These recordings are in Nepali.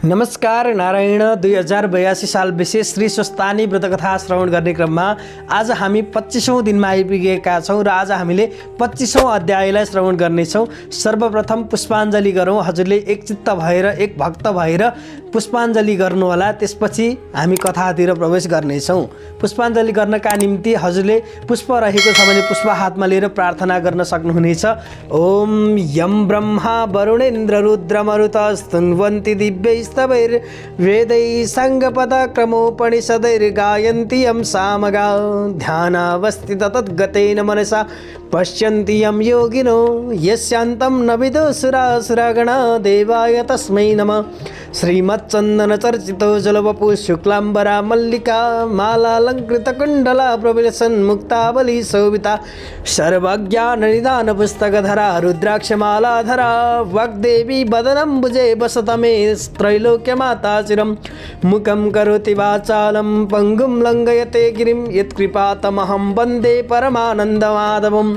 नमस्कार। नारायण 2082 साल विशेष श्री स्वस्तानी व्रतकथा श्रवण गर्ने क्रममा आज हामी 25औं दिनमा आइपुगेका छौँ र आज हामीले 25औं अध्यायलाई श्रवण गर्नेछौँ। सर्वप्रथम पुष्पाञ्जली गरौँ। हजुरले एकचित्त भएर एक भक्त भएर पुष्पाञ्जली गर्नुहोला। त्यसपछि हामी कथातिर प्रवेश गर्नेछौँ। पुष्पाञ्जली गर्नका निम्ति हजुरले पुष्प रहेको छ भने पुष्प हातमा लिएर प्रार्थना गर्न सक्नुहुनेछ। ओम यम ब्रह्मा वरुणेन्द्र रुद्र मरुत स्तुन्वन्ति दिव्यैस्तवैर्वेदैः साङ्गपदक्रमोपनिषदैर्गायन्ति यं सामगा ध्यानावस्थित तद्गतेन मनसा पश्यन्ति यं योगिनो यस्यान्तं न विदुषुरासुरगणा देवाय तस्मै नमः। श्रीमच्चन्दनचर्चितो जलवपु शुक्लाम्बरा मल्लिका मालालङ्कृतकुण्डला प्रविलसन्मुक्तावली शोभिता सर्वज्ञाननिदानपुस्तकधरा रुद्राक्षमालाधरा वाग्देवी वदनम्बुजे वसतमे त्रैलोक्यमाता चिरं मुखं करोति वाचालं पङ्गुं लङ्घयते गिरिं यत्कृपातमहं वन्दे परमानन्दमाधवम्।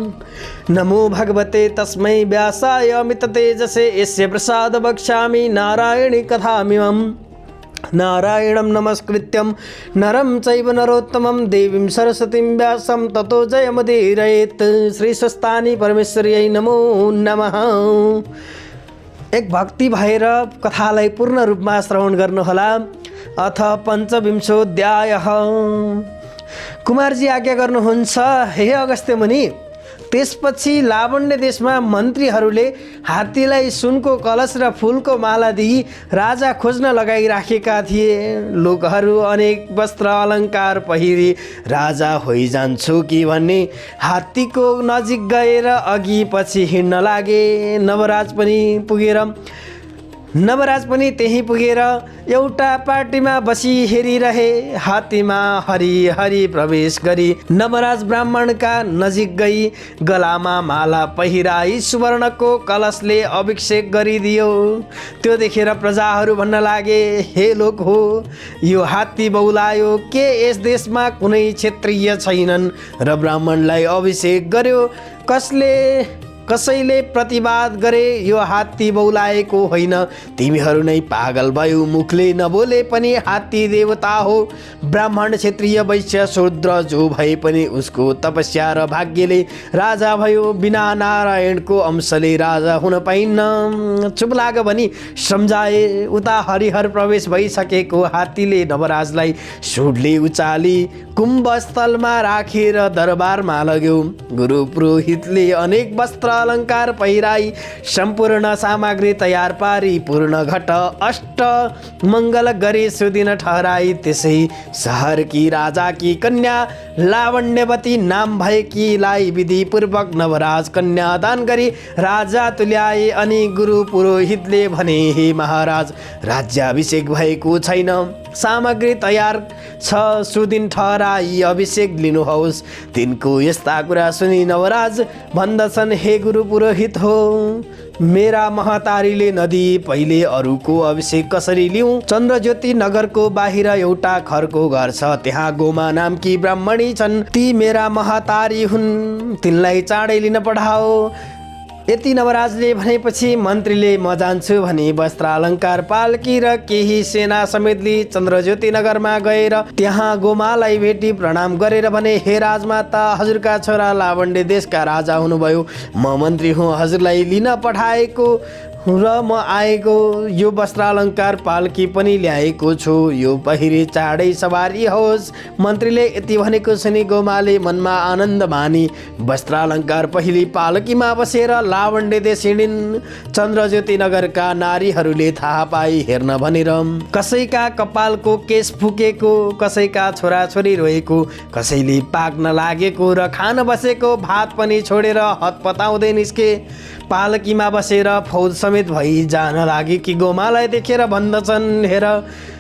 नमो भगवते तस्मै व्यासाय अमिततेजसे यस्य प्रसाद वक्ष्यामि नारायणी कथामिमम्। नारायणं नमस्कृत्यं नरं चैव नरोत्तमं देवीं सरस्वतीं व्यासं ततो जयमुदीरयेत्। श्री स्वस्तानी परमेश्वर्यै नमो नमः। एक भक्ति भएर कथालाई पूर्ण रूपमा श्रवण गर्नुहोला। अथ पञ्चविंशोऽध्यायः। कुमारजी आज्ञा गर्नुहुन्छ, हे अगस्त्य मुनि। त्यसपछि लावण्य देशमा मन्त्रीहरूले हात्तीलाई सुनको कलश र फूलको माला दिई राजा खोज्न लगाइराखेका थिए। लोकहरू अनेक वस्त्र अलङ्कार पहिरी राजा होइजान्छु कि भन्ने हात्तीको नजिक गएर अघि पछि हिँड्न लागे। नवराज पनि त्यहीँ पुगेर एउटा पार्टीमा बसी हेरिरहे। हात्तीमा हरिहरि प्रवेश गरी नवराज ब्राह्मणका नजिक गई गलामा माला पहिराई सुवर्णको कलशले अभिषेक गरिदियो। त्यो देखेर प्रजाहरू भन्न लागे, हे लोक हो, यो हात्ती बौलायो के यस देशमा कुनै क्षत्रिय छैनन् र ब्राह्मणलाई अभिषेक गर्यो? कसैले प्रतिवाद गरे, यो हात्ती बौलाएको होइन, तिमीहरू नै पागल भयो। मुखले नबोले पनि हात्ती देवता हो। ब्राह्मण क्षत्रिय वैश्य शूद्र जो भए पनि उसको तपस्या र भाग्यले राजा भयो। बिना नारायणको अंशले राजा हुन पाइन्न। चुप लाग भनी सम्झाए। उता हरिहर प्रवेश भइसकेको हात्तीले नवराजलाई सुडले उचाली कुम्भस्थलमा राखेर दरबारमा लग्यो। गुरु पुरोहितले अनेक वस्त्र अलङ्कार पहिराई सम्पूर्ण सामग्री तयार पारी पूर्ण घट अष्ट मङ्गल गरी सुदिन ठहराई। त्यसै सहरकी राजाकी कन्या लावण्यवती नाम भएकीलाई विधिपूर्वक नवराज कन्यादान गरी राजा तुल्याए। अनि गुरु पुरोहितले भने, हे महाराज, राज्याभिषेक भएको छैन, सामग्री तयार छ, सुदिन ठहराई अभिषेक लिनुहोस्। तिनको यस्ता कुरा सुनि नवराज भन्दछन्, हे गुरु पुरोहित हो, मेरा महतारीले नदी पहिले अरूको अभिषेक कसरी लिऊँ? चन्द्रज्योति नगरको बाहिर एउटा खरको घर छ, त्यहाँ गोमा नामकी ब्राह्मणी छन्। ती मेरा महतारी हुन्, तिनलाई चाँडै लिन पठाओ। यति नवराजले भनेपछि मन्त्रीले म जान्छु भनी वस्त्र अलङ्कार पालकी र केही सेना समेत लिई चन्द्रज्योति नगरमा गएर त्यहाँ गोमालाई भेटी प्रणाम गरेर भने, हे राजमाता, हजुरका छोरा लावण्य देशका राजा हुनुभयो। म मन्त्री हुँ, हजुरलाई लिन पठाएको र म आएको। यो वस्त्र अलङ्कार पालकी पनि ल्याएको छु, यो पहिरी चाँडै सवारी होस्। मन्त्रीले यति भनेको सुनि गोमाले मनमा आनन्द मानी वस्त्र अलङ्कार पहिली पालकीमा बसेर लावण्य देश हिँडिन्। चन्द्रज्योति नगरका नारीहरूले थाहा पाई हेर्न भनेर कसैका कपालको केश फुकेको, कसैका छोराछोरी रोएको, कसैले पाक्न लागेको र खान बसेको भात पनि छोडेर हतपताउँदै निस्के। पालकीमा बसेर फौज समेत भई जान लागे कि गोमालाई देखेर भन्दछन्, हेर,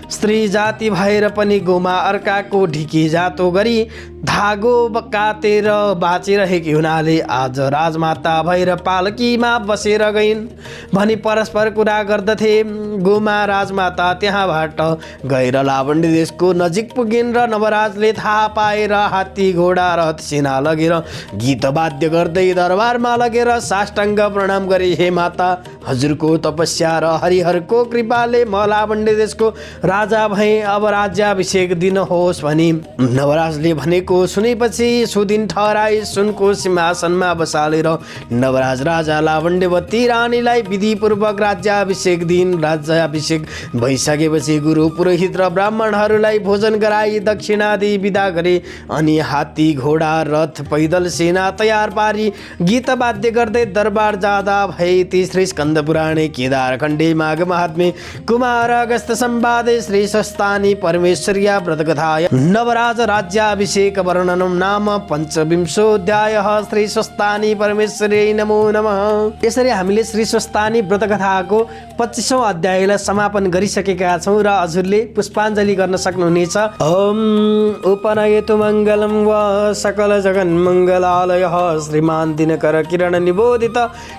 स्त्री जाति भएर पनि गोमा अर्काको ढिकी जातो गरी धागो काटेर बाँचिरहेकी हुनाले आज राजमाता भएर पालकीमा बसेर गइन् भनी परस्पर कुरा गर्दथे। गोमा राजमाता त्यहाँबाट गएर लावण्य देशको नजिक पुगिन् र नवराजले थाहा पाएर हात्ती घोडा रथ सेना लगेर गीत वाद्य गर्दै दरबारमा लगेर साष्टाङ्ग प्रणाम गरे। हे माता, हजुरको तपस्या र हरिहरको कृपाले म लावण्य देशको राजा भएँ, अब राज्याभिषेक दिनुहोस् भनी नवराजले भनेको सुनेपछि सुदिन ठहराई सुनको सिंहासनमा बसालेर नवराज राजा लावण्यवती रानीलाई विधिपूर्वक राज्याभिषेक दिन। राज्याभिषेक भइसकेपछि गुरु पुरोहित र ब्राह्मणहरूलाई भोजन गराई दक्षिणादि विदा गरे अनि हात्ती घोडा रथ पैदल सेना तयार पारी गीत वाद्य गर्दै दरबार जाँदा भए। तीसरे स्कन्द पुराणे केदार खण्डे माघ महात्म्ये कुमार अगस्त संवादे श्री स्वस्थानी परमेश्वर्या व्रतकथाय नवराज राज्याभिषेक वर्णनम नाम पञ्चविंशोऽध्यायः। श्री स्वस्थानी परमेश्वरै नमो नमः। यसरी हामीले श्री स्वस्थानी व्रतकथाको 25औं अध्यायलाई समापन गरिसकेका छौँ र हजुरले पुष्पाञ्जली गर्न सक्नुहुनेछ। ओम उपनयतु मङ्गलं वा सकल जगन्मङ्गलालयः श्रीमान् दिनकर किरण निबोधित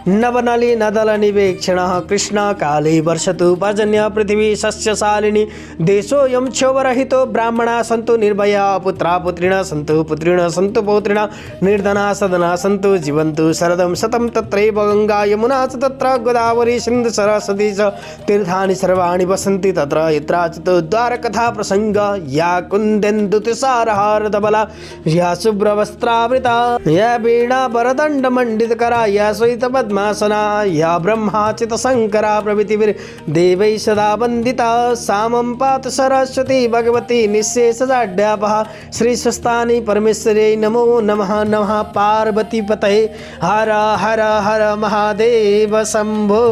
नवनली नदल निवेक्षणः कृष्ण काले वर्षतु पर्जन्य पृथिवी सस्यशालिनी देशोऽयं क्षोभरहितो ब्राह्मणा सन्तु निर्भया पुत्रा पुत्रिणः सन्तु पुत्रिणः सन्तु पौत्रिणः निर्धना सदना सन्तु जीवन्तु शरदं शतं तत्रैव गङ्गा यमुना च तत्र गोदावरी सिन्धु सरस्वती च तीर्थानि सर्वाणि वसन्ति तत्र यत्राचितो द्वारकथा प्रसङ्ग या कुन्देन्दुतिसारहार धवला या शुभ्रवस्त्रावृता या वीणा वरदण्ड मण्डितकरा या श्वेत पद्मासना या ब्रह्माचित शङ्करा प्रभृतिभिर्देवैः सदा वन्दिता सामं पातु सरस्वती भगवती निःशेषजाड्यापहा। श्री स्वस्थानी परमेश्वरै नमो नमः। नमः पार्वती पतये हर हर हर महादेव शम्भो।